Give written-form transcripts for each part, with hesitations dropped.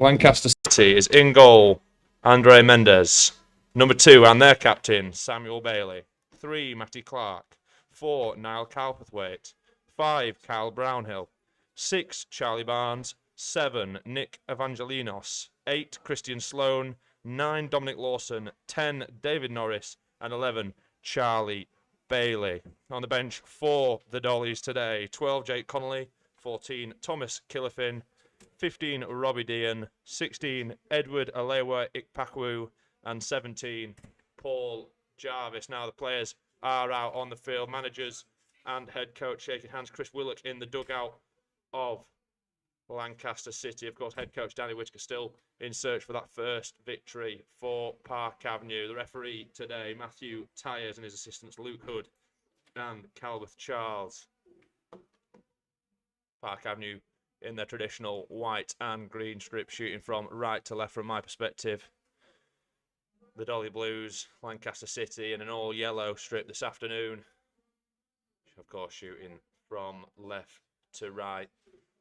Lancaster City is in goal, Andre Mendes. Number 2, and their captain, Samuel Bailey. 3, Matty Clark. 4, Niall Calperthwaite. 5, Kyle Brownhill. 6, Charlie Barnes. 7, Nick Evangelinos. 8, Christian Sloan. 9, Dominic Lawson. 10, David Norris. And 11, Charlie Bailey. On the bench for the Dollies today, 12, Jake Connolly. 14, Thomas Killifin. 15, Robbie Dean. 16, Edward Alewa Ikpakwu. And 17, Paul Jarvis. Now the players are out on the field. Managers and head coach shaking hands. Chris Willock in the dugout of Lancaster City. Of course, head coach Danny Whitaker still in search for that first victory for Park Avenue. The referee today, Matthew Tyers, and his assistants Luke Hood and Calvert Charles. Park Avenue in their traditional white and green strip, shooting from right to left from my perspective. The Dolly Blues, Lancaster City, in an all-yellow strip this afternoon. Of course, shooting from left to right.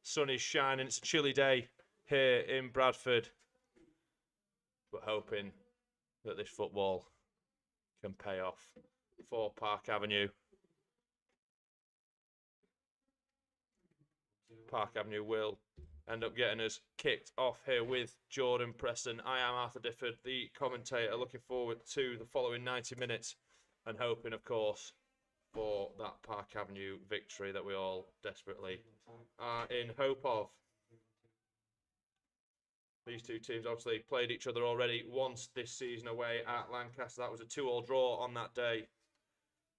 Sun is shining. It's a chilly day here in Bradford. But hoping that this football can pay off for Park Avenue. Park Avenue will end up getting us kicked off here with Jordan Preston. I am Arthur Difford, the commentator, looking forward to the following 90 minutes and hoping, of course, for that Park Avenue victory that we all desperately are in hope of. These two teams obviously played each other already once this season away at Lancaster. That was a 2-2 draw on that day.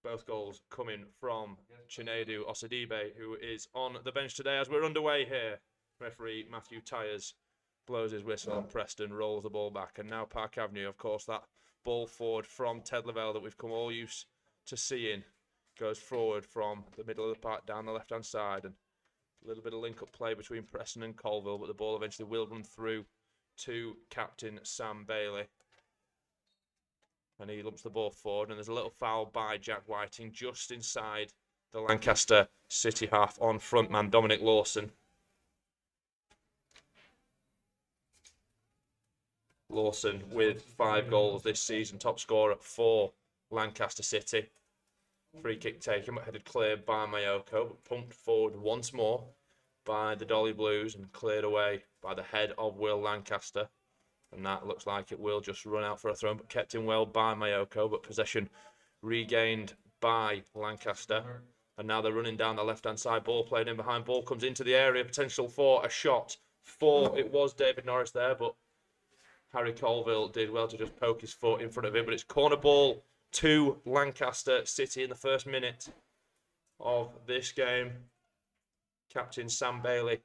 Both goals coming from Chinedu Osadibe, who is on the bench today as we're underway here. Referee Matthew Tyers blows his whistle and Preston rolls the ball back. And now Park Avenue, of course, that ball forward from Ted Lavelle that we've come all used to seeing goes forward from the middle of the park down the left-hand side. And a little bit of link-up play between Preston and Colville, but the ball eventually will run through to captain Sam Bailey. And he lumps the ball forward, and there's a little foul by Jack Whiting just inside the Lancaster City half on frontman Dominic Lawson. Lawson with 5 goals this season, top scorer for Lancaster City. Free kick taken, but headed clear by Mayoko, but pumped forward once more by the Dolly Blues and cleared away by the head of Will Lancaster. And that looks like it will just run out for a throw, but kept in well by Mayoko, but possession regained by Lancaster. And now they're running down the left-hand side, ball played in behind, ball comes into the area, potential for a shot for, it was David Norris there, but Harry Colville did well to just poke his foot in front of him, but it's corner ball to Lancaster City in the first minute of this game. Captain Sam Bailey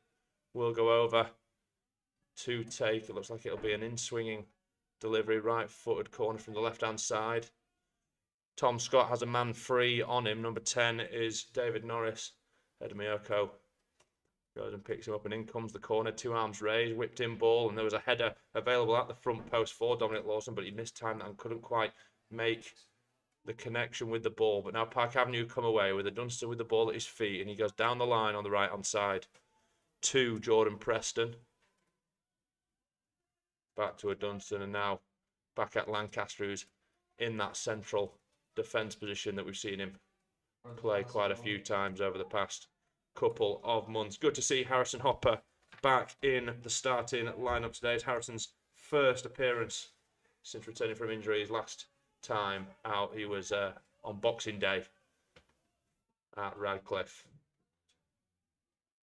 will go over to take, it looks like it'll be an in-swinging delivery, right-footed corner from the left-hand side. Tom Scott has a man free on him. Number 10 is David Norris. Ed Miyoko goes and picks him up, and in comes the corner, 2 arms raised, whipped in ball, and there was a header available at the front post for Dominic Lawson, but he missed time and couldn't quite make the connection with the ball. But now Park Avenue come away with a Dunster with the ball at his feet, and he goes down the line on the right-hand side to Jordan Preston. Back to a Dunstan, and now back at Lancaster, who's in that central defence position that we've seen him play quite a few times over the past couple of months. Good to see Harrison Hopper back in the starting lineup today. It's Harrison's first appearance since returning from injury. His last time out, he was on Boxing Day at Radcliffe.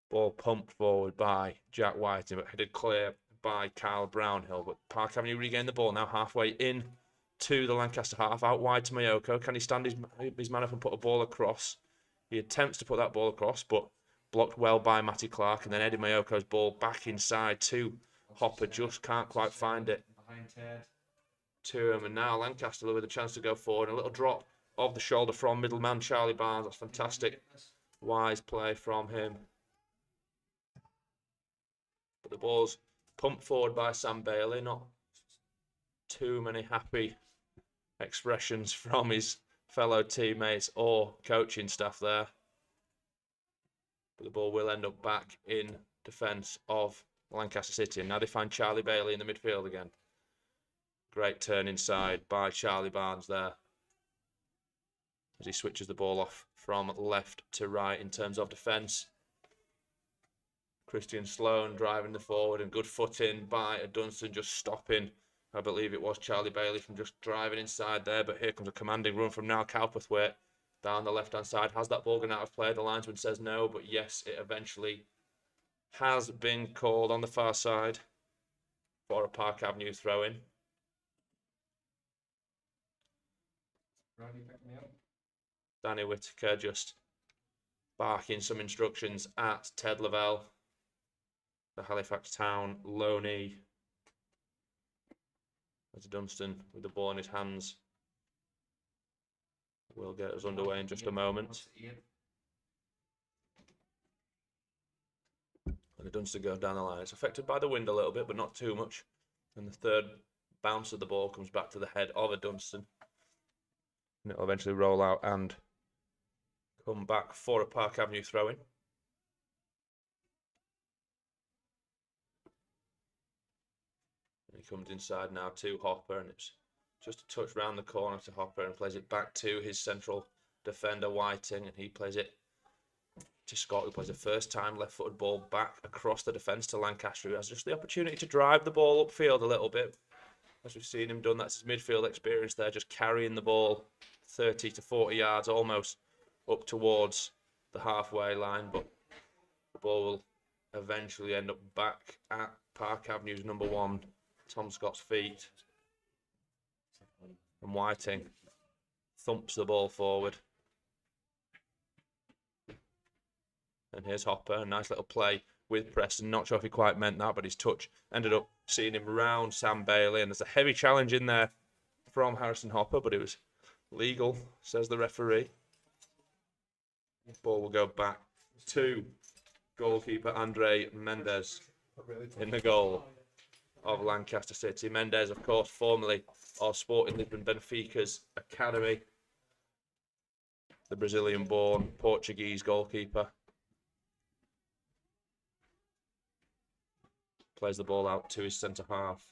Ball pumped forward by Jack Whiting, but headed clear by Kyle Brownhill. But Park Avenue regained the ball now halfway in to the Lancaster half, out wide to Mayoko. Can he stand his man up and put a ball across? He attempts to put that ball across, but blocked well by Matty Clark, and then Eddie Mayoko's ball back inside to Hopper, just can't quite find it to him. And now Lancaster with a chance to go forward. A little drop of the shoulder from middleman Charlie Barnes. That's fantastic, wise play from him. But the ball's pumped forward by Sam Bailey. Not too many happy expressions from his fellow teammates or coaching staff there. But the ball will end up back in defence of Lancaster City. And now they find Charlie Bailey in the midfield again. Great turn inside by Charlie Barnes there, as he switches the ball off from left to right in terms of defence. Christian Sloan driving the forward, and good footing by Dunstan, just stopping, I believe it was Charlie Bailey, from just driving inside there. But here comes a commanding run from now Cowperthwaite down the left-hand side. Has that ball gone out of play? The linesman says no, but yes, it eventually has been called on the far side for a Park Avenue throw-in. Danny Whitaker just barking some instructions at Ted Lavelle, the Halifax Town loanee. As Dunstan with the ball in his hands will get us underway in just a moment. And the Dunstan goes down the line. It's affected by the wind a little bit, but not too much. And the third bounce of the ball comes back to the head of a Dunstan. And it'll eventually roll out and come back for a Park Avenue throw-in. He comes inside now to Hopper, and it's just a touch round the corner to Hopper, and plays it back to his central defender Whiting, and he plays it to Scott, who plays a first-time left-footed ball back across the defence to Lancaster, who has just the opportunity to drive the ball upfield a little bit. As we've seen him done, that's his midfield experience there, just carrying the ball 30 to 40 yards almost up towards the halfway line, but the ball will eventually end up back at Park Avenue's number one, Tom Scott's feet. And Whiting thumps the ball forward. And here's Hopper, a nice little play with Preston. Not sure if he quite meant that, but his touch ended up seeing him round Sam Bailey. And there's a heavy challenge in there from Harrison Hopper, but it was legal, says the referee. Ball will go back to goalkeeper Andre Mendes in the goal of Lancaster City. Mendes, of course, formerly of Sporting Lisbon Benfica's academy. The Brazilian-born Portuguese goalkeeper. Plays the ball out to his centre-half,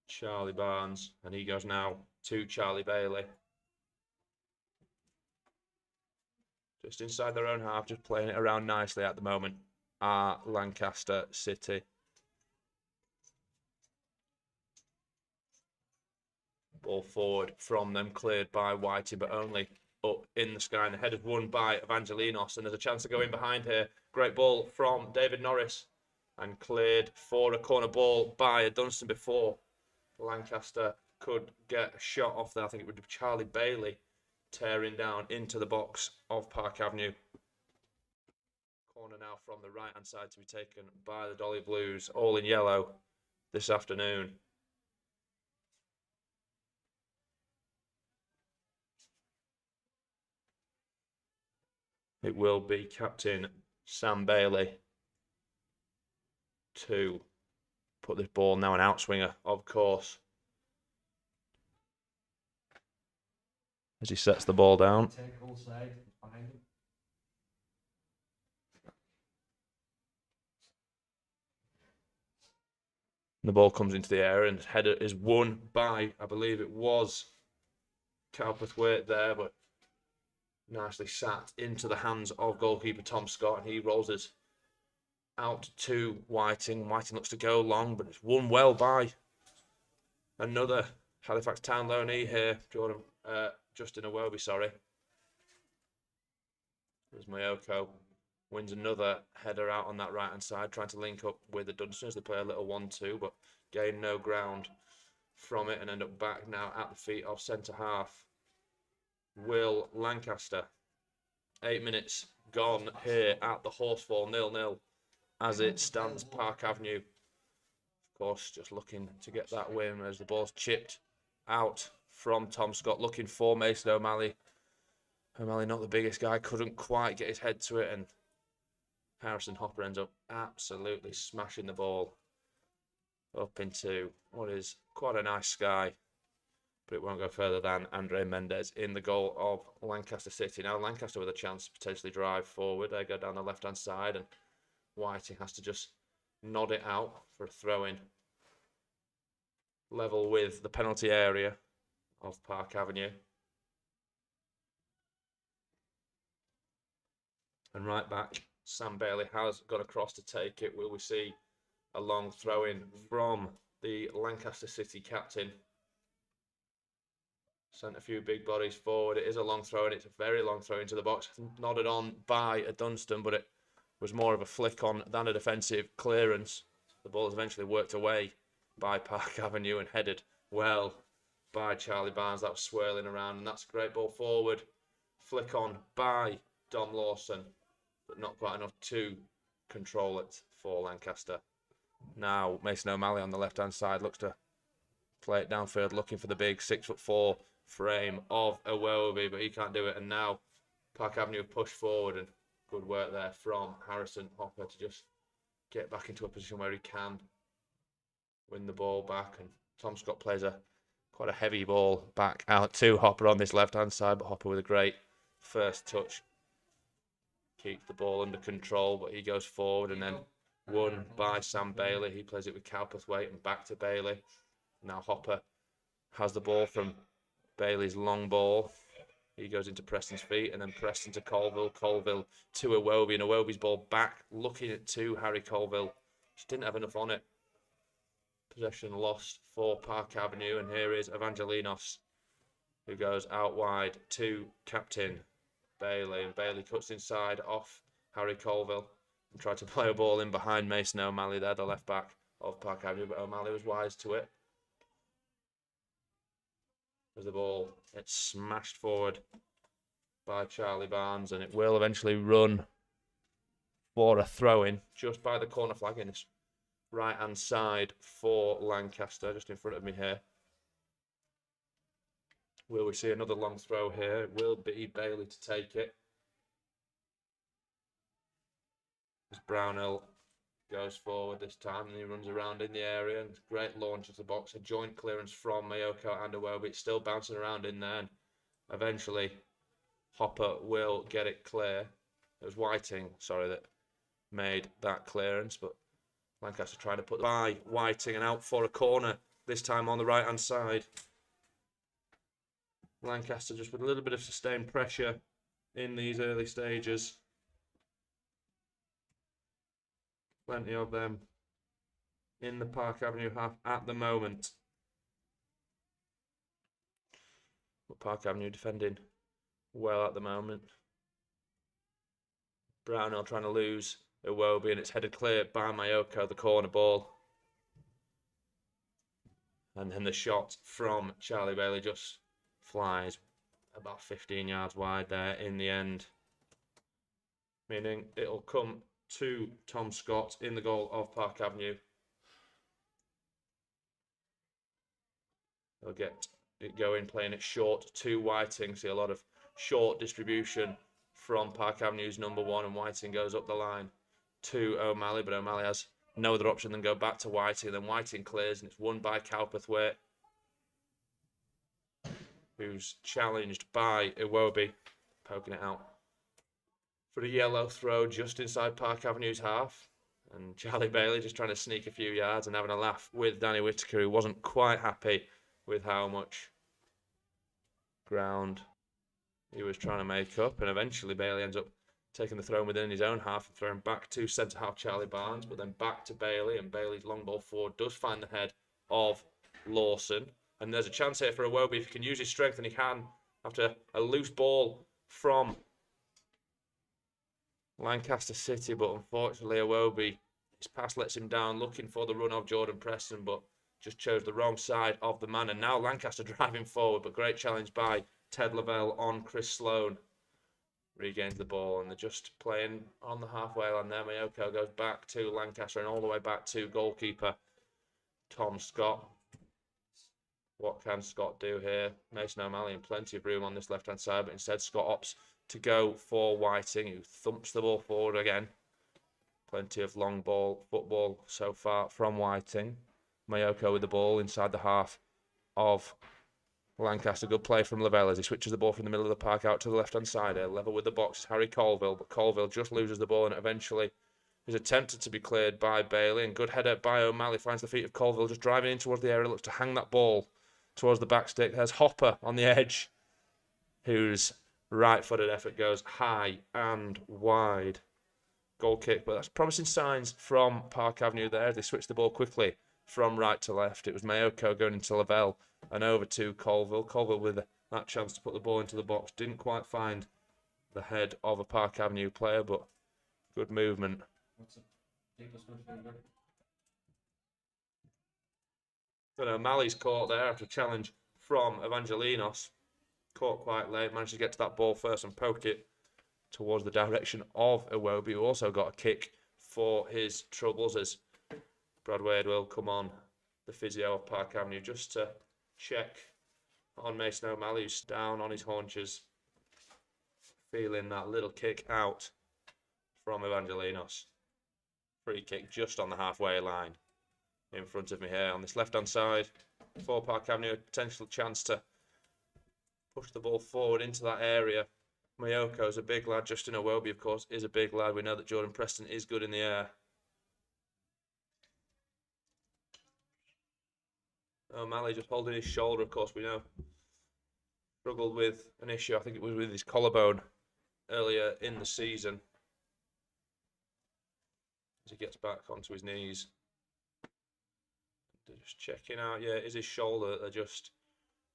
Charlie Barnes, and he goes now to Charlie Bailey. Just inside their own half, just playing it around nicely at the moment are Lancaster City. Ball forward from them, cleared by Whitey, but only up in the sky. And the header's won by Evangelinos, and there's a chance to go in behind here. Great ball from David Norris, and cleared for a corner ball by Dunstan before Lancaster could get a shot off there. I think it would be Charlie Bailey tearing down into the box of Park Avenue. Corner now from the right-hand side to be taken by the Dolly Blues, all in yellow this afternoon. It will be captain Sam Bailey to put this ball, now an outswinger, of course, as he sets the ball down. The ball comes into the air, and header is won by, I believe it was Cowperthwaite there, but nicely sat into the hands of goalkeeper Tom Scott, and he rolls it out to Whiting. Whiting looks to go long, but it's won well by another Halifax Town loanee here, Justin Awobi, sorry. There's Mayoko. Wins another header out on that right-hand side, trying to link up with the Dunstans. They play a little 1-2, but gain no ground from it and end up back now at the feet of centre-half Will Lancaster. 8 minutes gone here at the Horsefall, 0-0 as it stands. Park Avenue, of course, just looking to get that win as the ball's chipped out from Tom Scott, looking for Mason O'Malley. O'Malley, not the biggest guy, couldn't quite get his head to it, and Harrison Hopper ends up absolutely smashing the ball up into what is quite a nice sky, but it won't go further than Andre Mendes in the goal of Lancaster City. Now Lancaster with a chance to potentially drive forward. They go down the left-hand side, and Whiting has to just nod it out for a throw-in. Level with the penalty area of Park Avenue. And right back, Sam Bailey has got across to take it. Will we see a long throw-in from the Lancaster City captain? Sent a few big bodies forward. It is a long throw-in. It's a very long throw into the box. Nodded on by a Dunstan, but it was more of a flick on than a defensive clearance. The ball is eventually worked away by Park Avenue and headed well by Charlie Barnes. That was swirling around, and that's a great ball forward. Flick on by Dom Lawson, but not quite enough to control it for Lancaster. Now Mason O'Malley on the left-hand side looks to play it downfield, looking for the big 6'4" frame of Iwobi, but he can't do it. And now Park Avenue push forward, and good work there from Harrison Hopper to just get back into a position where he can win the ball back. And Tom Scott plays quite a heavy ball back out to Hopper on this left-hand side, but Hopper with a great first touch keeps the ball under control, but he goes forward and then won by Sam Bailey. He plays it with Cowperthwaite and back to Bailey. Now Hopper has the ball from Bailey's long ball. He goes into Preston's feet, and then Preston to Colville. Colville to Iwobi, and Iwobi's ball back, looking at to Harry Colville. Just didn't have enough on it. Possession lost for Park Avenue, and here is Evangelinos, who goes out wide to captain Bailey, and Bailey cuts inside off Harry Colville and tried to play a ball in behind Mason O'Malley there, the left back of Park Avenue, but O'Malley was wise to it. As the ball, it's smashed forward by Charlie Barnes, and it will eventually run for a throw-in just by the corner flag in this right-hand side for Lancaster, just in front of me here. Will we see another long throw here? It will be Bailey to take it. As Brownell goes forward this time, and he runs around in the area, and great launch of the box, a joint clearance from Mayoko and Iwobi. It's still bouncing around in there, and eventually Hopper will get it clear. It was Whiting, that made that clearance, but Lancaster trying to put by Whiting and out for a corner, this time on the right-hand side. Lancaster just with a little bit of sustained pressure in these early stages. Plenty of them in the Park Avenue half at the moment. But Park Avenue defending well at the moment. Brownell trying to lose Iwobi, and it's headed clear by Mayoko, the corner ball. And then the shot from Charlie Bailey just flies about 15 yards wide there in the end. Meaning it'll come to Tom Scott in the goal of Park Avenue. They'll get it going, playing it short to Whiting. See a lot of short distribution from Park Avenue's number one, and Whiting goes up the line to O'Malley, but O'Malley has no other option than go back to Whiting. Then Whiting clears, and it's won by Cowperthwaite, who's challenged by Iwobi, poking it out for a yellow throw just inside Park Avenue's half. And Charlie Bailey just trying to sneak a few yards and having a laugh with Danny Whitaker, who wasn't quite happy with how much ground he was trying to make up. And eventually Bailey ends up taking the throw within his own half and throwing back to centre half Charlie Barnes, but then back to Bailey, and Bailey's long ball forward does find the head of Lawson. And there's a chance here for Iwobi if he can use his strength, and he can, after a loose ball from Lancaster City, but unfortunately Iwobi, his pass lets him down, looking for the run of Jordan Preston, but just chose the wrong side of the man. And now Lancaster driving forward, but great challenge by Ted Lavelle on Chris Sloan. Regains the ball, and they're just playing on the halfway line there. Mayoko goes back to Lancaster and all the way back to goalkeeper Tom Scott. What can Scott do here? Mason O'Malley in plenty of room on this left-hand side, but instead Scott opts to go for Whiting, who thumps the ball forward again. Plenty of long ball football so far from Whiting. Mayoko with the ball inside the half of Lancaster. Good play from Lavelle as he switches the ball from the middle of the park out to the left-hand side here. Level with the box is Harry Colville, but Colville just loses the ball, and eventually is attempted to be cleared by Bailey, and good header by O'Malley finds the feet of Colville, just driving in towards the area, looks to hang that ball towards the back stick. There's Hopper on the edge, whose right-footed effort goes high and wide. Goal kick, but that's promising signs from Park Avenue there. They switched the ball quickly from right to left. It was Mayoko going into Lavelle and over to Colville. Colville with that chance to put the ball into the box. Didn't quite find the head of a Park Avenue player, but good movement. But O'Malley's caught there after a challenge from Evangelinos. Caught quite late, managed to get to that ball first and poke it towards the direction of Iwobi, who also got a kick for his troubles, as Brad Wade will come on, the physio of Park Avenue, just to check on Mason O'Malley, who's down on his haunches, feeling that little kick out from Evangelinos. Free kick just on the halfway line in front of me here on this left-hand side for Park Avenue. A potential chance to push the ball forward into that area. Mayoko's a big lad. Justin Iwobi, of course, is a big lad. We know that Jordan Preston is good in the air. O'Malley just holding his shoulder, of course, we know. Struggled with an issue, I think it was with his collarbone earlier in the season. As he gets back onto his knees. They're just checking out, yeah, it is his shoulder that they're just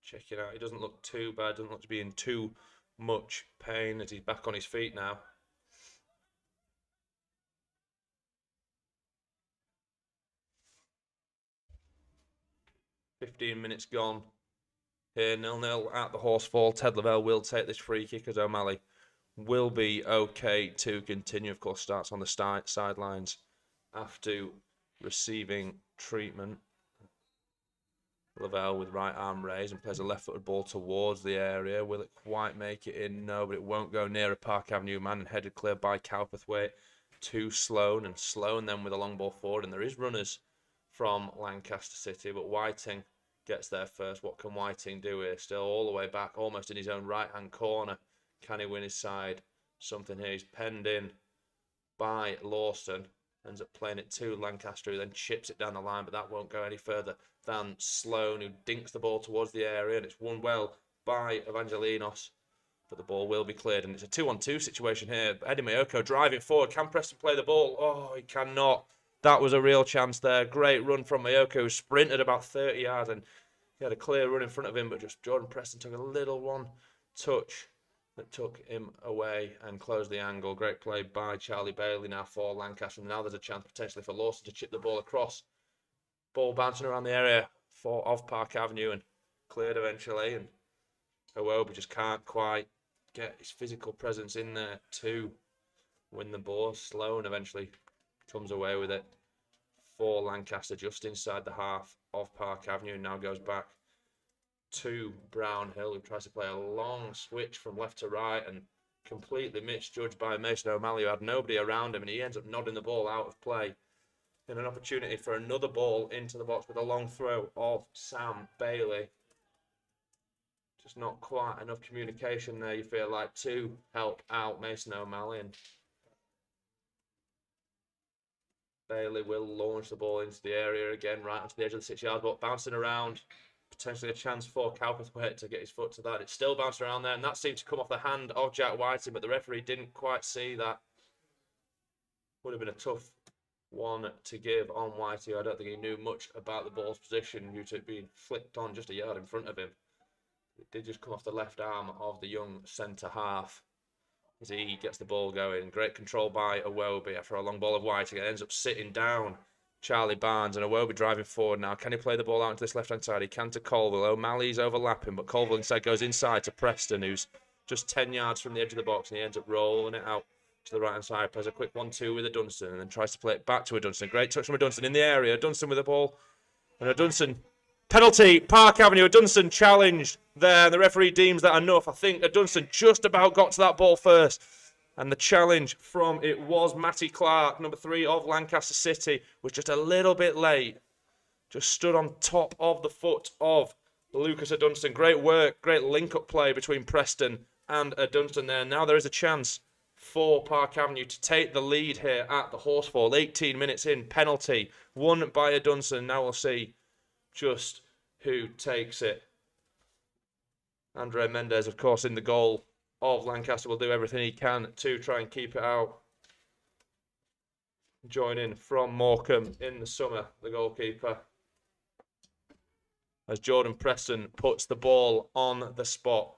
checking out. He doesn't look too bad, doesn't look to be in too much pain as he's back on his feet now. "15 minutes gone here, 0-0 at the Horsefall. Ted Lavelle will take this free kick as O'Malley will be okay to continue. Of course, starts on the sidelines after receiving treatment. Lavelle with right arm raised and plays a left-footed ball towards the area. Will it quite make it in? No, but it won't go near a Park Avenue man, and headed clear by Cowperthwaite to Sloan, and Sloan then with a long ball forward. And there is runners from Lancaster City, but Whiting gets there first. What can Whiting do here? Still all the way back, almost in his own right-hand corner. Can he win his side? Something here. He's penned in by Lawson. Ends up playing it to Lancaster, who then chips it down the line, but that won't go any further than Sloan, who dinks the ball towards the area, and it's won well by Evangelinos. But the ball will be cleared, and it's a 2-on-2 situation here. Eddie Mayoko driving forward. Can Preston play the ball? Oh, he cannot. That was a real chance there. Great run from Mayoko, who sprinted about 30 yards, and he had a clear run in front of him, but just Jordan Preston took a little one touch that took him away and closed the angle. Great play by Charlie Bailey now for Lancaster. And now there's a chance potentially for Lawson to chip the ball across. Ball bouncing around the area of Park Avenue and cleared eventually. And Iwobi just can't quite get his physical presence in there to win the ball. Sloan eventually comes away with it for Lancaster just inside the half of Park Avenue, and now goes back to Brownhill, who tries to play a long switch from left to right and completely misjudged by Mason O'Malley, who had nobody around him, and he ends up nodding the ball out of play in an opportunity for another ball into the box with a long throw of Sam Bailey. Just not quite enough communication there, you feel like, to help out Mason O'Malley. And Bailey will launch the ball into the area again, right onto the edge of the 6 yard, but bouncing around. Potentially a chance for Cowperthwaite to get his foot to that. It's still bounced around there, and that seemed to come off the hand of Jack Whiting, but the referee didn't quite see that. Would have been a tough one to give on Whiting. I don't think he knew much about the ball's position due to it being flicked on just a yard in front of him. It did just come off the left arm of the young centre half as he gets the ball going. Great control by Iwobi after a long ball of Whiting. It ends up sitting down Charlie Barnes, and Iwobi driving forward now. Can he play the ball out into this left-hand side? He can to Colville. O'Malley's overlapping, but Colville instead goes inside to Preston, who's just 10 yards from the edge of the box, and he ends up rolling it out to the right-hand side. Plays a quick 1-2 with a Dunstan, and then tries to play it back to a Dunstan. Great touch from a Dunstan in the area. Dunstan with the ball, and a Dunstan penalty. Park Avenue, a Dunstan challenged there, and the referee deems that enough. I think a Dunstan just about got to that ball first. And the challenge from it was Matty Clark, number 3 of Lancaster City, was just a little bit late. Just stood on top of the foot of Lucas Dunstan. Great work, great link-up play between Preston and Dunstan there. Now there is a chance for Park Avenue to take the lead here at the Horsefall. 18 minutes in, penalty won by Dunstan. Now we'll see just who takes it. Andre Mendes, of course, in the goal of Lancaster, will do everything he can to try and keep it out. Join in from Morecambe in the summer, the goalkeeper, as Jordan Preston puts the ball on the spot.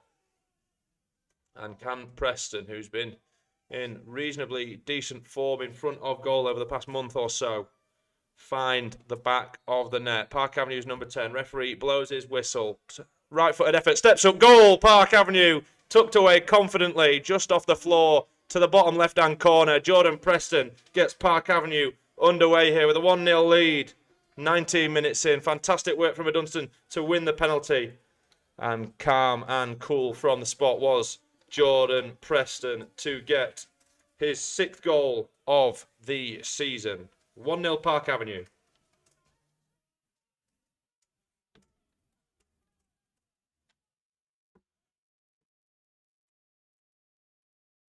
And Cam Preston, who's been in reasonably decent form in front of goal over the past month or so, find the back of the net. Park Avenue's number 10. Referee blows his whistle. Right-footed effort, steps up, goal! Park Avenue tucked away confidently, just off the floor to the bottom left-hand corner. Jordan Preston gets Park Avenue underway here with a 1-0 lead. 19 minutes in. Fantastic work from Dunstan to win the penalty. And calm and cool from the spot was Jordan Preston to get his 6th goal of the season. 1-0 Park Avenue.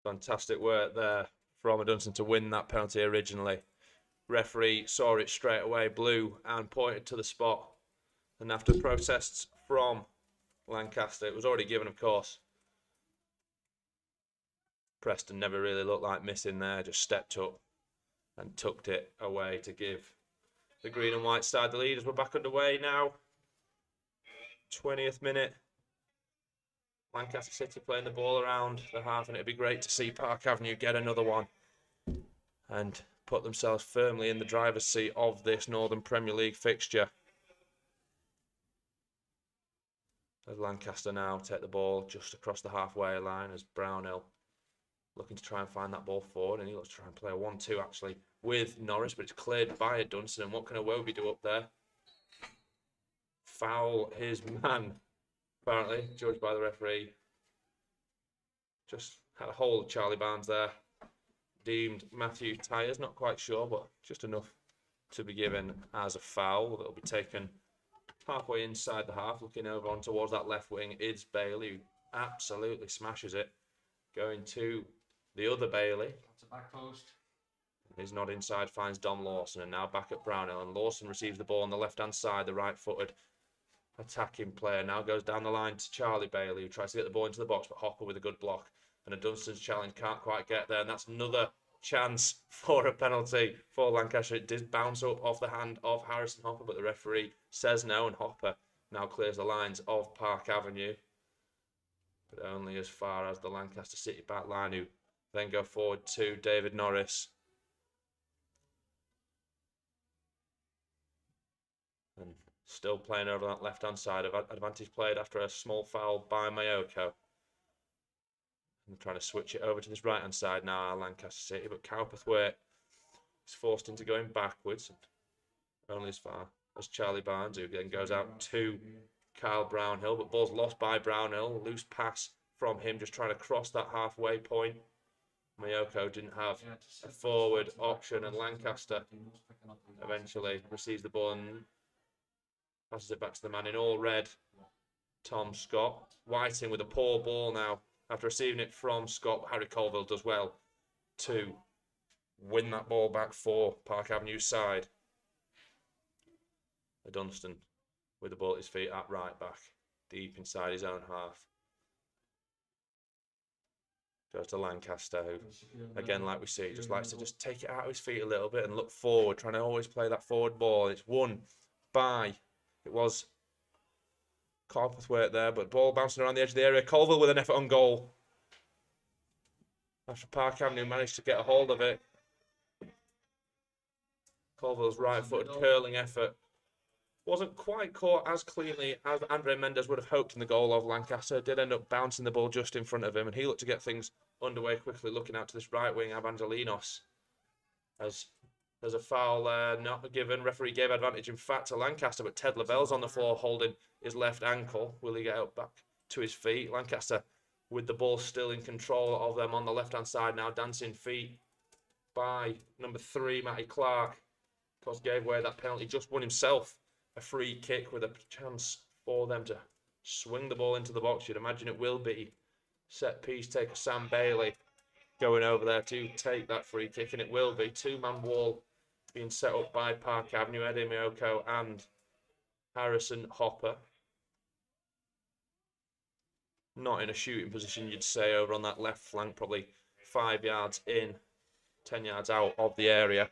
Fantastic work there from Dunstan to win that penalty originally. Referee saw it straight away, blew and pointed to the spot. And after protests from Lancaster, it was already given, of course. Preston never really looked like missing there, just stepped up and tucked it away to give the green and white side the lead as we're back underway now. 20th minute. Lancaster City playing the ball around the half, and it'd be great to see Park Avenue get another one and put themselves firmly in the driver's seat of this Northern Premier League fixture. As Lancaster now take the ball just across the halfway line as Brownhill looking to try and find that ball forward, and he looks to try and play a 1-2 actually with Norris, but it's cleared by Dunstan. And what can Iwobi do up there? Foul his man, apparently, judged by the referee. Just had a hold of Charlie Barnes there. Deemed Matthew Tyers, not quite sure, but just enough to be given as a foul. That'll be taken halfway inside the half, looking over on towards that left wing. Is Bailey, who absolutely smashes it. Going to the other Bailey. That's a back post. His nod inside finds Dom Lawson, and now back at Brownhill. And Lawson receives the ball on the left-hand side, the right-footed attacking player. Now goes down the line to Charlie Bailey, who tries to get the ball into the box, but Hopper with a good block. And a Dunstan's challenge can't quite get there, and that's another chance for a penalty for Lancaster. It did bounce up off the hand of Harrison Hopper, but the referee says no, and Hopper now clears the lines of Park Avenue, but only as far as the Lancaster City back line, who then go forward to David Norris. And still playing over that left-hand side. Advantage played after a small foul by Mayoko. And trying to switch it over to this right-hand side now, Lancaster City. But Cowperthwaite is forced into going backwards. Only as far as Charlie Barnes, who then goes out to Kyle Brownhill. But ball's lost by Brownhill. Loose pass from him, just trying to cross that halfway point. Mayoko didn't have a forward option, and Lancaster eventually receives the ball and passes it back to the man in all red, Tom Scott. Whiting with a poor ball now after receiving it from Scott. Harry Colville does well to win that ball back for Park Avenue's side. Dunstan with the ball at his feet at right back, deep inside his own half. Goes to Lancaster, who, again, like we see, just likes to just take it out of his feet a little bit and look forward, trying to always play that forward ball. It's won by, it was Cowperthwaite there, but ball bouncing around the edge of the area. Colville with an effort on goal. After Park Avenue managed to get a hold of it. Colville's right-footed curling effort wasn't quite caught as cleanly as Andre Mendes would have hoped in the goal of Lancaster. Did end up bouncing the ball just in front of him, and he looked to get things underway quickly, looking out to this right wing, Evangelinos. As there's a foul not given. Referee gave advantage, in fact, to Lancaster, but Ted Lavelle's on the floor holding his left ankle. Will he get up back to his feet? Lancaster with the ball still in control of them on the left-hand side now. Dancing feet by number 3, Matty Clark. Of course, gave away that penalty. Just won himself a free kick with a chance for them to swing the ball into the box. You'd imagine it will be set piece taker Sam Bailey. going over there to take that free kick, and it will be two-man wall being set up by Park Avenue, Eddie Miyoko and Harrison Hopper. Not in a shooting position, you'd say, over on that left flank, probably 5 yards in, 10 yards out of the area,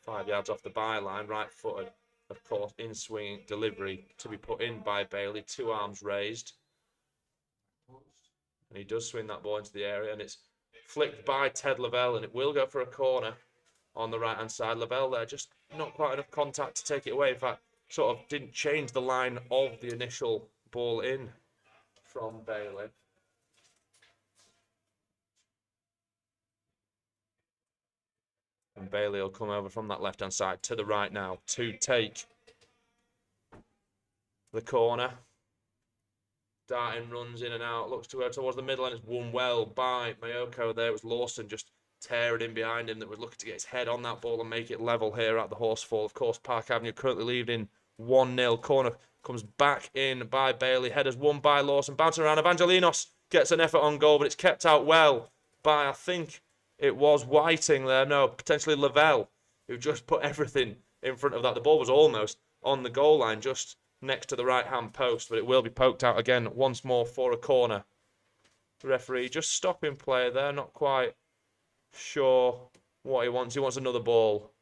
5 yards off the byline, right-footed, of course, in-swinging delivery to be put in by Bailey, two arms raised. And he does swing that ball into the area, and it's flicked by Ted Lavelle, and it will go for a corner on the right-hand side. Lavelle there, just not quite enough contact to take it away. In fact, sort of didn't change the line of the initial ball in from Bailey. And Bailey will come over from that left-hand side to the right now to take the corner. Darting runs in and out, looks to go towards the middle, and it's won well by Mayoko there. It was Lawson just tearing in behind him that was looking to get his head on that ball and make it level here at the Horsefall. Of course, Park Avenue currently leading 1-0. Corner comes back in by Bailey. Headers won by Lawson. Bouncing around. Evangelinos gets an effort on goal, but it's kept out well by, I think it was Whiting there. No, potentially Lavelle, who just put everything in front of that. The ball was almost on the goal line, just next to the right-hand post, but it will be poked out again once more for a corner. The referee just stopping play there, not quite sure what he wants. He wants another ball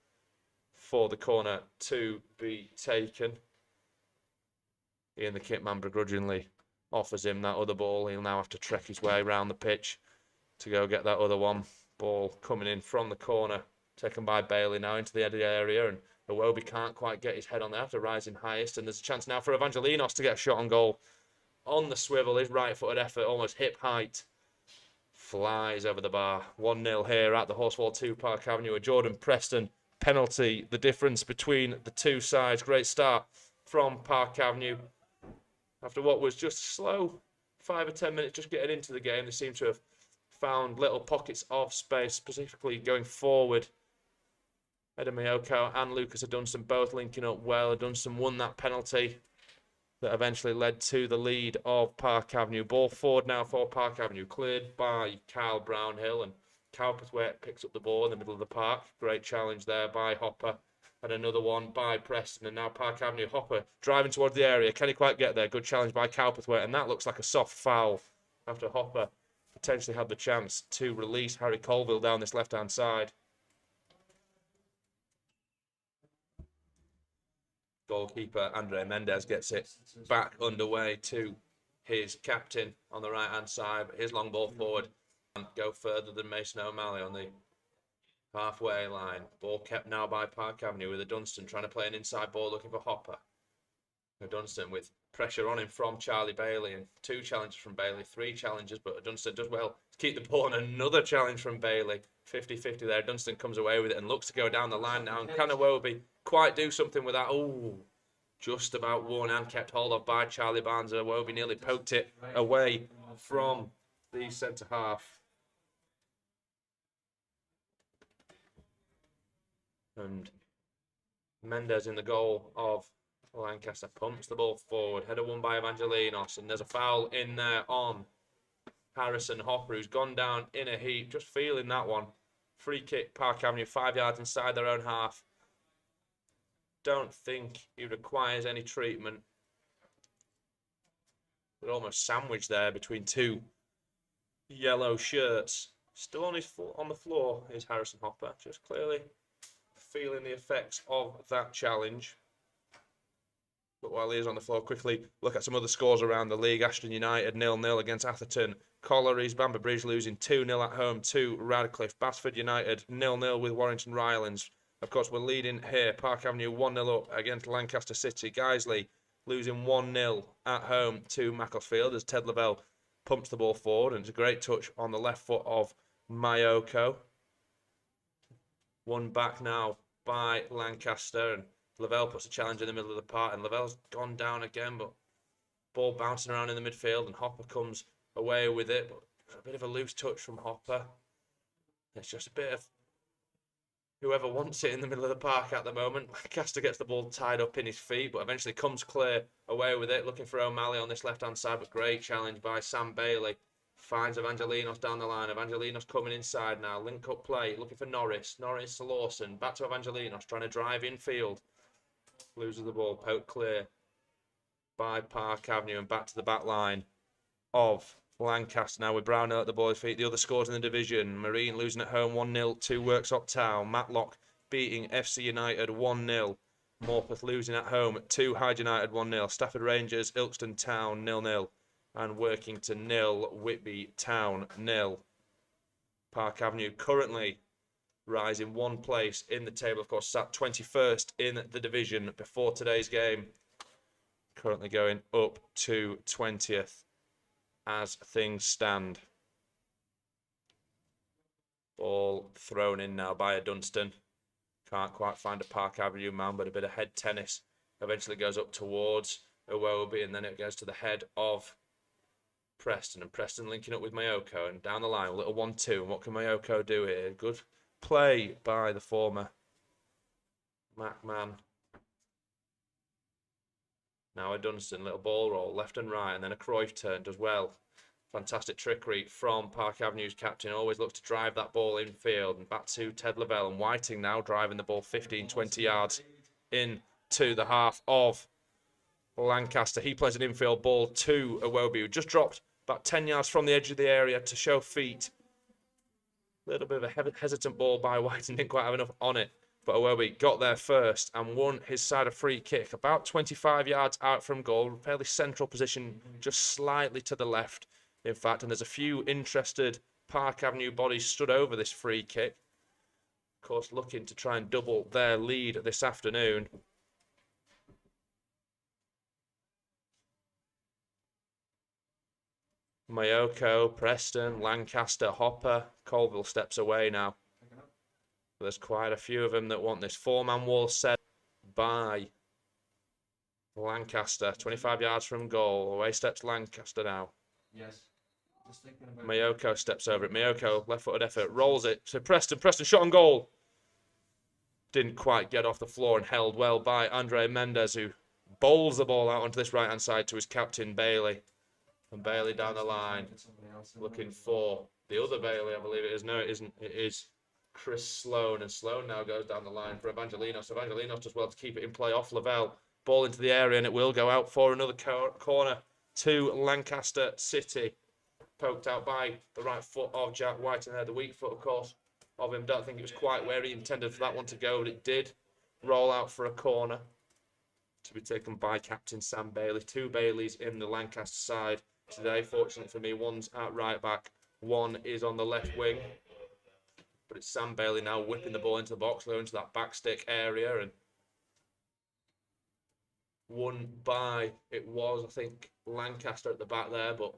for the corner to be taken. Ian the Kitman begrudgingly offers him that other ball. He'll now have to trek his way around the pitch to go get that other one. Ball coming in from the corner, taken by Bailey now into the area, and Iwobi can't quite get his head on there after rising highest, and there's a chance now for Evangelinos to get a shot on goal. On the swivel, his right-footed effort, almost hip height, flies over the bar. 1-0 here at the Horsefall 2 Park Avenue. A Jordan Preston penalty, the difference between the two sides. Great start from Park Avenue. After what was just slow 5 or 10 minutes just getting into the game, they seem to have found little pockets of space, specifically going forward. Eda Miyoko and Lucas Adunston both linking up well. Adunston won that penalty that eventually led to the lead of Park Avenue. Ball forward now for Park Avenue, cleared by Kyle Brownhill, and Cowperthwaite picks up the ball in the middle of the park. Great challenge there by Hopper, and another one by Preston, and now Park Avenue. Hopper driving towards the area. Can he quite get there? Good challenge by Cowperthwaite, and that looks like a soft foul after Hopper potentially had the chance to release Harry Colville down this left-hand side. Goalkeeper Andre Mendez gets it back underway to his captain on the right-hand side. But his long ball forward and go further than Mason O'Malley on the halfway line. Ball kept now by Park Avenue with Dunstan trying to play an inside ball looking for Hopper. Dunstan with pressure on him from Charlie Bailey, and 2 challenges from Bailey, 3 challenges, but Dunstan does well to keep the ball, and another challenge from Bailey. 50-50 there. Dunstan comes away with it and looks to go down the line now, and can Iwobi quite do something with that? Oh, just about won and kept hold of by Charlie Barnes. Iwobi nearly poked it away from the centre half. And Mendez in the goal of Lancaster pumps the ball forward. Header won by Evangelinos, and there's a foul in there on Harrison Hopper, who's gone down in a heap. Just feeling that one. Free kick, Park Avenue, 5 yards inside their own half. Don't think he requires any treatment. But almost sandwiched there between 2 yellow shirts. Still on his foot on the floor is Harrison Hopper, just clearly feeling the effects of that challenge. But while he is on the floor, quickly look at some other scores around the league. Ashton United 0-0 against Atherton. Collieries, Bamber Bridge losing 2-0 at home to Radcliffe. Basford United 0-0 with Warrington Rylands. Of course, we're leading here. Park Avenue 1-0 up against Lancaster City. Guiseley losing 1-0 at home to Macclesfield as Ted Lavelle pumps the ball forward, and it's a great touch on the left foot of Mayoko. One back now by Lancaster, and Lavelle puts a challenge in the middle of the park, and Lavelle's gone down again, but ball bouncing around in the midfield, and Hopper comes away with it, but a bit of a loose touch from Hopper. It's just a bit of whoever wants it in the middle of the park at the moment. Lancaster gets the ball tied up in his feet, but eventually comes clear away with it, looking for O'Malley on this left-hand side, but great challenge by Sam Bailey. Finds Evangelinos down the line. Evangelinos coming inside now. Link up play. Looking for Norris. Norris to Lawson. Back to Evangelinos. Trying to drive infield. Loses the ball. Poke clear by Park Avenue. And back to the back line of Lancaster now with Brownhill at the boys' feet. The other scores in the division. Marine losing at home 1-0 to Worksop Town. Matlock beating FC United 1-0. Morpeth losing at home to Hyde United 1-0. Stafford Rangers, Ilkeston Town 0-0. And Workington 0, Whitby Town 0. Park Avenue currently rising one place in the table. Of course, sat 21st in the division before today's game. Currently going up to 20th as things stand. Ball thrown in now by a Dunstan. Can't quite find a Park Avenue man, but a bit of head tennis. Eventually goes up towards Iwobi, and then it goes to the head of Preston. And Preston linking up with Mayoko, and down the line, a little 1-2. And what can Mayoko do here? Good play by the former Macman. Now a Dunstan, little ball roll, left and right, and then a Cruyff turn, does well. Fantastic trickery from Park Avenue's captain. Always looks to drive that ball infield. And back to Ted Lavelle. And Whiting now driving the ball 15, 20 yards into the half of Lancaster. He plays an infield ball to Iwobi, who just dropped about 10 yards from the edge of the area to show feet. A little bit of a hesitant ball by Whiting. Didn't quite have enough on it. But Iwobi got there first and won his side a free kick. About 25 yards out from goal. Fairly central position, just slightly to the left. In fact, and there's a few interested Park Avenue bodies stood over this free kick. Of course, looking to try and double their lead this afternoon. Mayoko, Preston, Lancaster, Hopper. Colville steps away now. There's quite a few of them that want this. Four-man wall set by Lancaster. 25 yards from goal. Away steps Lancaster now. Yes. Mayoko steps over it. Mayoko, left-footed effort, rolls it to Preston. Preston shot on goal. Didn't quite get off the floor and held well by Andre Mendez, who bowls the ball out onto this right-hand side to his captain, Bailey. And Bailey down the line, looking for the other Bailey, I believe it is. No, it isn't. It is Chris Sloan. And Sloan now goes down the line for Evangelinos. Evangelinos does well to keep it in play off Lavelle. Ball into the area, and it will go out for another corner to Lancaster City. Poked out by the right foot of Jack White, and there the weak foot, of course, of him. Don't think it was quite where he intended for that one to go, but it did roll out for a corner to be taken by Captain Sam Bailey. Two Baileys in the Lancaster side today. Fortunately for me, one's at right back, one is on the left wing. But it's Sam Bailey now whipping the ball into the box, into that back stick area, and won by, it was, I think, Lancaster at the back there, but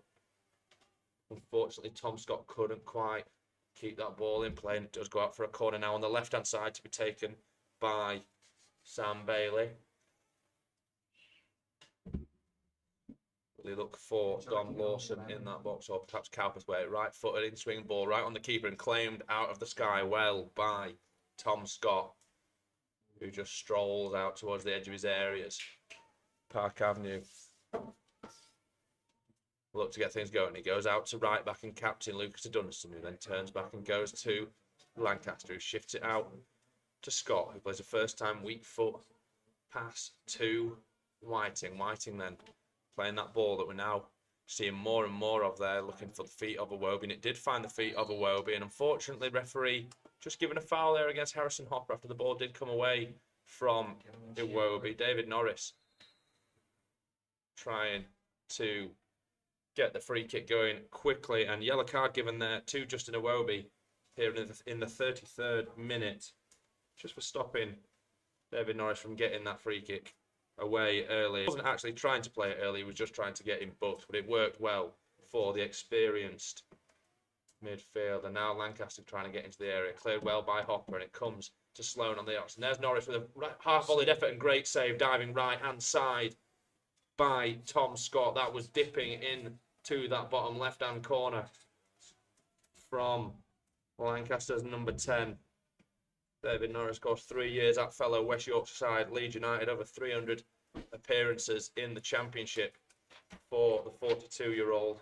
unfortunately, Tom Scott couldn't quite keep that ball in play, and it does go out for a corner now on the left-hand side to be taken by Sam Bailey. They look for Don Lawson in that box, or perhaps Cowperthwaite. Right-footed in-swing ball right on the keeper and claimed out of the sky well by Tom Scott, who just strolls out towards the edge of his areas. Park Avenue look to get things going. He goes out to right back and captain Lucas Dunstan, who then turns back and goes to Lancaster, who shifts it out to Scott, who plays a first-time weak foot pass to Whiting. Whiting then playing that ball that we're now seeing more and more of there, looking for the feet of Iwobi, and it did find the feet of Iwobi, and unfortunately, referee just given a foul there against Harrison Hopper after the ball did come away from Iwobi. David Norris trying to get the free kick going quickly, and yellow card given there to Justin Iwobi here in the 33rd minute, just for stopping David Norris from getting that free kick away early. He wasn't actually trying to play it early, he was just trying to get him booked, but it worked well for the experienced midfield. And now Lancaster trying to get into the area, cleared well by Hopper, and it comes to Sloan on the ox. And there's Norris with a half-volleyed effort and great save, diving right-hand side by Tom Scott. That was dipping in to that bottom left-hand corner from Lancaster's number 10. David Norris, of course, 3 years at fellow West Yorkshire side, Leeds United, over 300 appearances in the Championship for the 42-year-old.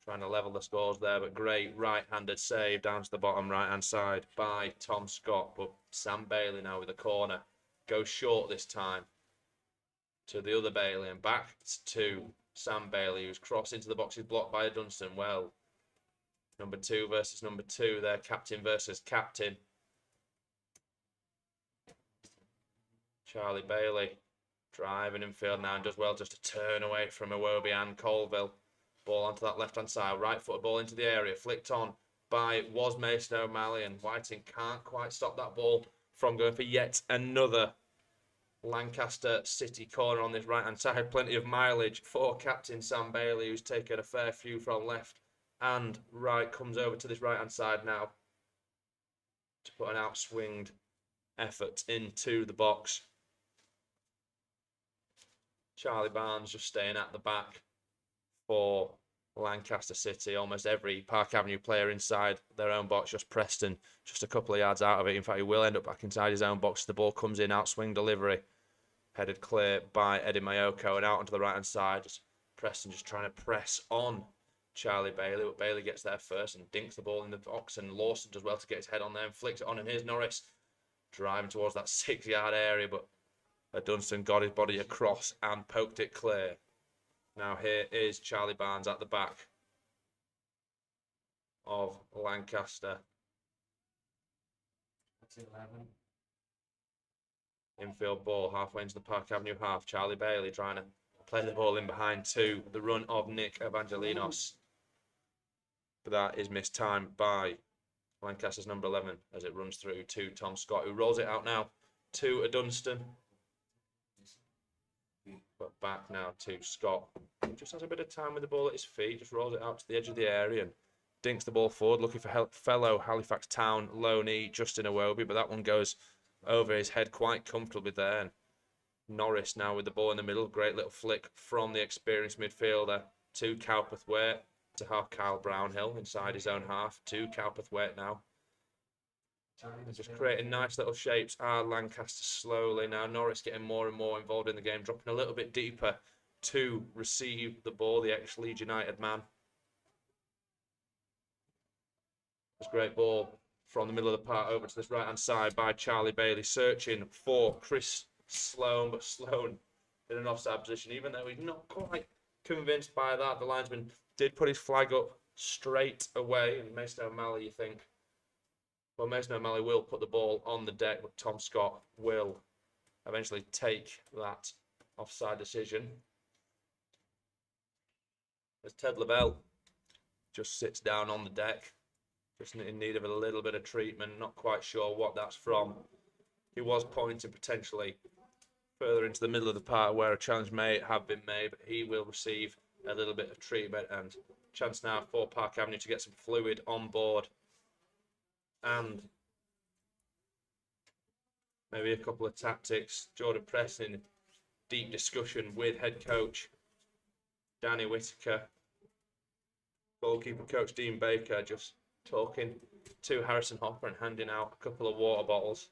Trying to level the scores there, but great right-handed save down to the bottom right-hand side by Tom Scott. But Sam Bailey now with the corner. Goes short this time to the other Bailey and back to Sam Bailey, who's crossed into the box. He's blocked by Dunstan. Well, number 2 versus number 2 there. Captain versus captain. Charlie Bailey driving in field now and does well just to turn away from Iwobi and Colville. Ball onto that left-hand side. Right-footed ball into the area. Flicked on by Mason O'Malley, and Whiting can't quite stop that ball from going for yet another Lancaster City corner on this right-hand side. Plenty of mileage for captain Sam Bailey, who's taken a fair few from left and right. Comes over to this right-hand side now to put an outswinged effort into the box. Charlie Barnes just staying at the back for Lancaster City. Almost every Park Avenue player inside their own box. Just Preston, just a couple of yards out of it. In fact, he will end up back inside his own box. The ball comes in, outswing delivery. Headed clear by Eddie Mayoko and out onto the right-hand side. Just Preston just trying to press on Charlie Bailey. But Bailey gets there first and dinks the ball in the box. And Lawson does well to get his head on there and flicks it on. And here's Norris driving towards that 6-yard area. But Dunstan got his body across and poked it clear. Now here is Charlie Barnes at the back of Lancaster. That's 11. Infield ball halfway into the Park Avenue half. Charlie Bailey trying to play the ball in behind to the run of Nick Evangelinos. But that is missed time by Lancaster's number 11 as it runs through to Tom Scott, who rolls it out now to Dunstan. But back now to Scott. Just has a bit of time with the ball at his feet. Just rolls it out to the edge of the area and dinks the ball forward, looking for fellow Halifax Town loanee Justin Iwobi. But that one goes over his head quite comfortably there. And Norris now with the ball in the middle. Great little flick from the experienced midfielder to Cowperthwaite. To half Kyle Brownhill inside his own half. To Cowperthwaite now. Just creating nice little shapes are Lancaster slowly now. Norris getting more and more involved in the game, dropping a little bit deeper to receive the ball, the ex-Leeds United man. It's a great ball from the middle of the park over to this right-hand side by Charlie Bailey, searching for Chris Sloan, but Sloan in an offside position, even though he's not quite convinced by that. The linesman did put his flag up straight away, and Mason O'Malley, you think, well, Mason O'Malley will put the ball on the deck, but Tom Scott will eventually take that offside decision. As Ted Lavelle just sits down on the deck, just in need of a little bit of treatment, not quite sure what that's from. He was pointing potentially further into the middle of the park where a challenge may have been made, but he will receive a little bit of treatment, and chance now for Park Avenue to get some fluid on board. And maybe a couple of tactics. Jordan Press in deep discussion with head coach Danny Whitaker. Goalkeeper coach Dean Baker just talking to Harrison Hopper and handing out a couple of water bottles.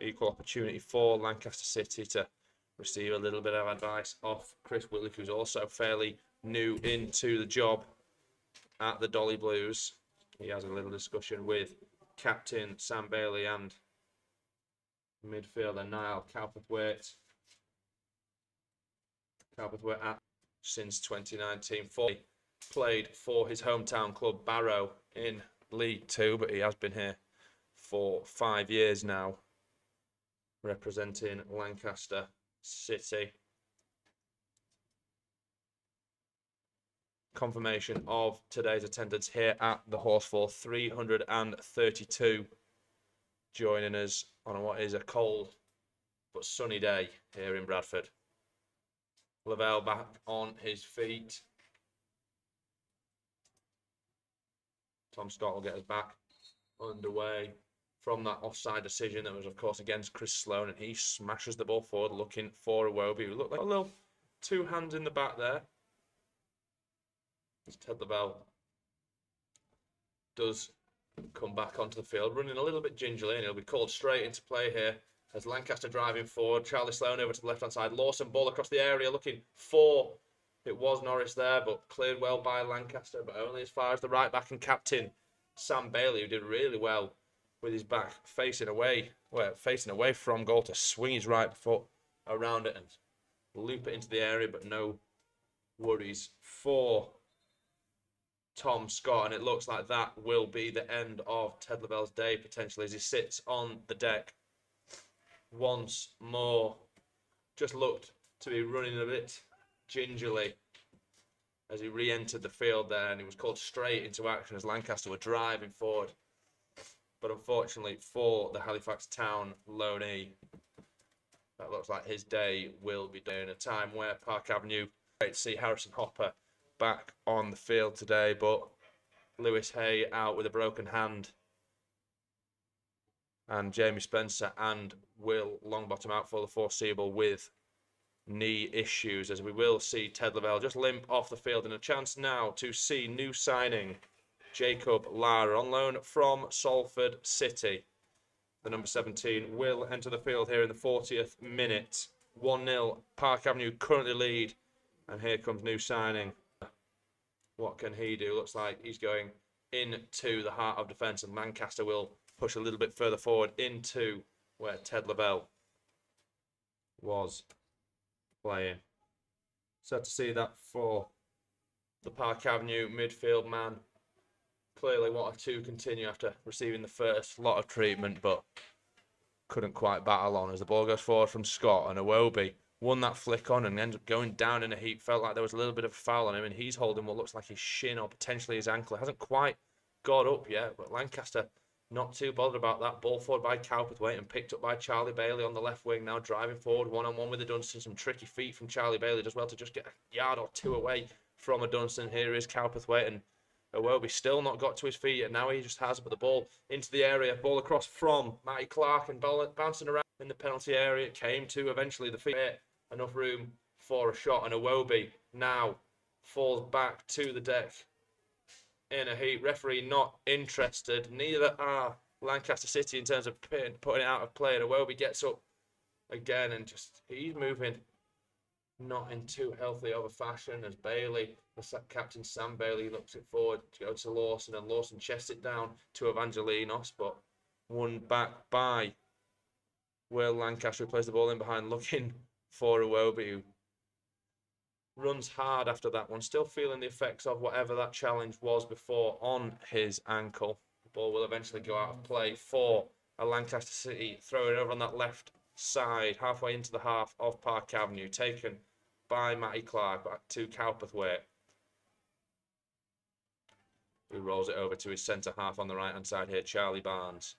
Equal opportunity for Lancaster City to receive a little bit of advice off Chris Whitlick, who's also fairly new into the job at the Dolly Blues. He has a little discussion with captain Sam Bailey and midfielder Niall Cowperthwaite. Cowperthwaite since 2019 played for his hometown club Barrow in League Two, but he has been here for 5 years now, representing Lancaster City. Confirmation of today's attendance here at the Horsefall, 332 joining us on what is a cold but sunny day here in Bradford. Lavelle back on his feet. Tom Scott will get us back underway from that offside decision that was, of course, against Chris Sloan, and he smashes the ball forward looking for Iwobi, who looked like a little two hands in the back there. As Ted Lavelle does come back onto the field, running a little bit gingerly, and he'll be called straight into play here As Lancaster driving forward, Charlie Sloan over to the left-hand side. Lawson, ball across the area, looking for... It was Norris there, but cleared well by Lancaster, but only as far as the right back and captain, Sam Bailey, who did really well with his back facing away from goal to swing his right foot around it and loop it into the area, but no worries for Tom Scott. And it looks like that will be the end of Ted Lavelle's day, potentially, as he sits on the deck once more. Just looked to be running a bit gingerly as he re-entered the field there, and he was called straight into action as Lancaster were driving forward. But unfortunately for the Halifax Town loanee, that looks like his day will be done in a time where Park Avenue, great to see Harrison Hopper back on the field today, but Lewis Hay out with a broken hand, and Jamie Spencer and Will Longbottom out for the foreseeable with knee issues, as we will see Ted Lavelle just limp off the field. And a chance now to see new signing Jacob Lara on loan from Salford City. The number 17 will enter the field here in the 40th minute. 1-0, Park Avenue currently lead, and here comes new signing. What can he do? Looks like he's going into the heart of defence, and Lancaster will push a little bit further forward into where Ted Lavelle was playing. Sad to see that for the Park Avenue midfield man. Clearly wanted to continue after receiving the first lot of treatment, but couldn't quite battle on as the ball goes forward from Scott, and Iwobi won that flick on and ended up going down in a heap. Felt like there was a little bit of a foul on him, and he's holding what looks like his shin or potentially his ankle. It hasn't quite got up yet, but Lancaster not too bothered about that. Ball forward by Cowperthwaite and picked up by Charlie Bailey on the left wing, now driving forward one-on-one with the Dunstan. Some tricky feet from Charlie Bailey, does well to just get a yard or two away from a Dunstan. Here is Cowperthwaite, and Iwobi still not got to his feet, and now he just has but the ball into the area. Ball across from Matty Clark, and bouncing around in the penalty area. It came to eventually the feet. Enough room for a shot, and Iwobi now falls back to the deck in a heat. Referee not interested. Neither are Lancaster City in terms of putting it out of play. And Iwobi gets up again, and just he's moving not in too healthy of a fashion as Bailey, the captain Sam Bailey, looks it forward to go to Lawson, and Lawson chests it down to Evangelinos, but won back by Will Lancaster, who plays the ball in behind, looking for Iwobi, who runs hard after that one, still feeling the effects of whatever that challenge was before on his ankle. The ball will eventually go out of play for a Lancaster City, throwing over on that left side, halfway into the half of Park Avenue, taken by Matty Clark, back to Cowperthwaite, who rolls it over to his centre half on the right hand side here, Charlie Barnes.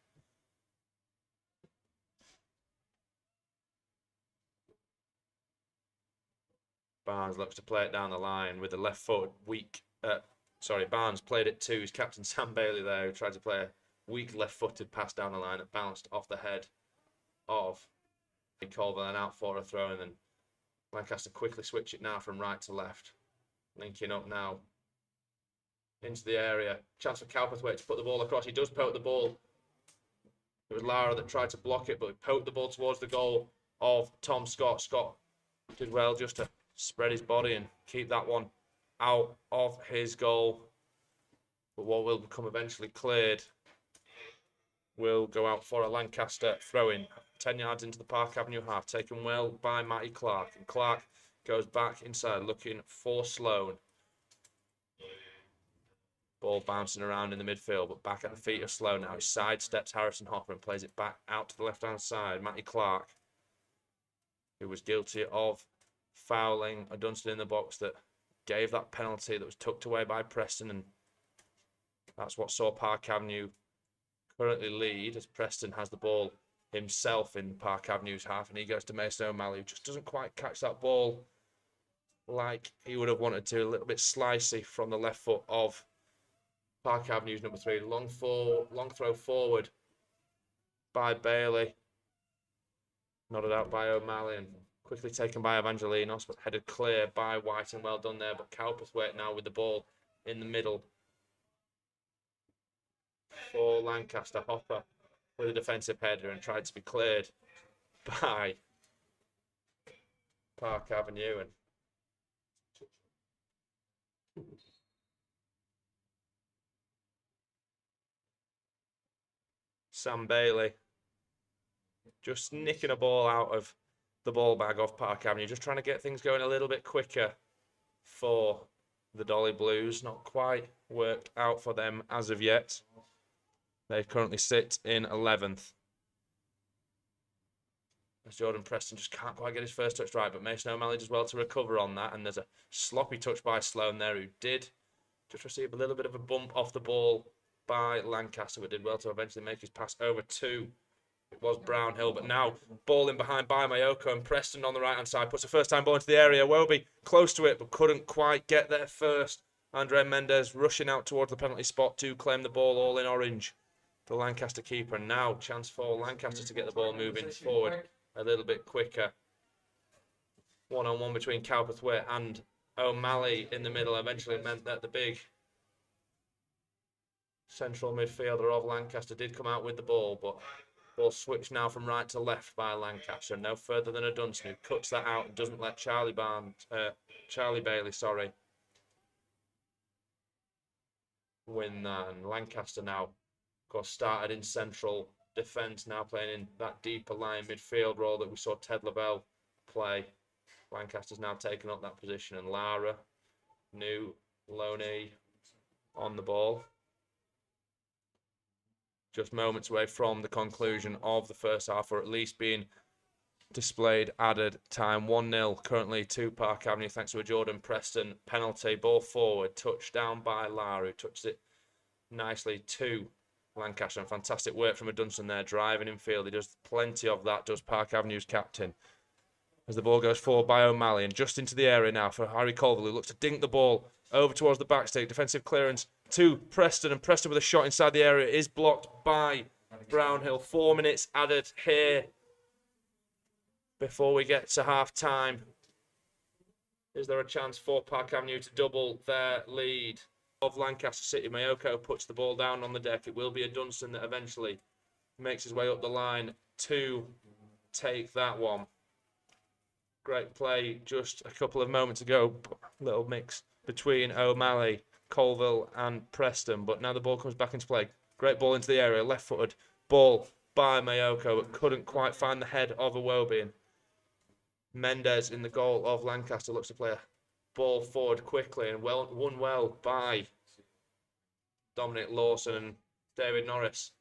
Barnes looks to play it down the line with the left foot weak. Barnes played it to his captain Sam Bailey there, who tried to play a weak left-footed pass down the line that bounced off the head of Colville and out for a throw, and then Lancaster quickly switch it now from right to left. Linking up now into the area. Chance for Cowperthwaite to put the ball across. He does poke the ball. It was Lara that tried to block it, but he poked the ball towards the goal of Tom Scott. Scott did well just to spread his body and keep that one out of his goal. But what will become eventually cleared will go out for a Lancaster throw-in. 10 yards into the Park Avenue half, taken well by Matty Clark. And Clark goes back inside looking for Sloan. Ball bouncing around in the midfield, but back at the feet of Sloan now. He sidesteps Harrison Hopper and plays it back out to the left-hand side. Matty Clark, who was guilty of fouling a Dunstan in the box that gave that penalty that was tucked away by Preston, and that's what saw Park Avenue currently lead, as Preston has the ball himself in Park Avenue's half, and he goes to Mason O'Malley, who just doesn't quite catch that ball like he would have wanted to. A little bit slicey from the left foot of Park Avenue's number 3. Long throw forward by Bailey, nodded out by O'Malley, and quickly taken by Evangelinos, but headed clear by White, and well done there. But Cowperthwaite now with the ball in the middle for Lancaster. Hopper with a defensive header and tried to be cleared by Park Avenue. And Sam Bailey just nicking a ball out of the ball bag off Park Avenue, just trying to get things going a little bit quicker for the Dolly Blues. Not quite worked out for them as of yet. They currently sit in 11th. As Jordan Preston just can't quite get his first touch right, but Mason O'Malley does well to recover on that. And there's a sloppy touch by Sloan there, who did just receive a little bit of a bump off the ball by Lancaster, but did well to eventually make his pass over to, it was Brownhill, but now ball in behind by Mayoko, and Preston on the right-hand side puts a first-time ball into the area. Wobie close to it, but couldn't quite get there first. Andre Mendez rushing out towards the penalty spot to claim the ball, all in orange. The Lancaster keeper. Now chance for Lancaster to get the ball moving forward a little bit quicker. One-on-one between Cowperthwaite and O'Malley in the middle eventually meant that the big central midfielder of Lancaster did come out with the ball, but ball switched now from right to left by Lancaster. No further than a Dunstan, who cuts that out and doesn't let Charlie Bailey, win that. And Lancaster now, of course, started in central defence, now playing in that deeper line midfield role that we saw Ted Lavelle play. Lancaster's now taken up that position, and Lara, new Loney on the ball. Just moments away from the conclusion of the first half, or at least being displayed added time. 1-0 currently to Park Avenue thanks to a Jordan Preston penalty. Ball forward, touchdown by Lara, who touched it nicely to Lancaster. And fantastic work from a Dunstan there, driving in field. He does plenty of that, does Park Avenue's captain. As the ball goes forward by O'Malley, and just into the area now for Harry Colville, who looks to dink the ball over towards the backstake. Defensive clearance to Preston, and Preston with a shot inside the area is blocked by Brownhill. 4 minutes added here before we get to half time. Is there a chance for Park Avenue to double their lead of Lancaster City? Mayoko puts the ball down on the deck. It will be a Dunstan that eventually makes his way up the line to take that one. Great play just a couple of moments ago. Little mix between O'Malley, Colville and Preston, but now the ball comes back into play. Great ball into the area, left-footed ball by Mayoko, but couldn't quite find the head of Iwobi. And Mendez in the goal of Lancaster looks to play a ball forward quickly, and won well by Dominic Lawson, and David Norris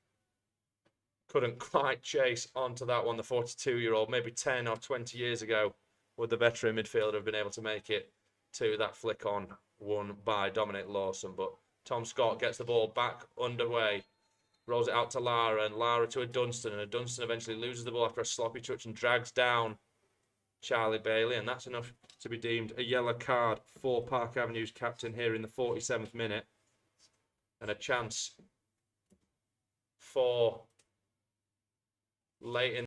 couldn't quite chase onto that one. The 42-year-old, maybe 10 or 20 years ago, would the veteran midfielder have been able to make it to that flick on, won by Dominic Lawson. But Tom Scott gets the ball back underway, rolls it out to Lara, and Lara to a Dunstan, and a Dunstan eventually loses the ball after a sloppy touch and drags down Charlie Bailey, and that's enough to be deemed a yellow card for Park Avenue's captain here in the 47th minute. And a chance for late in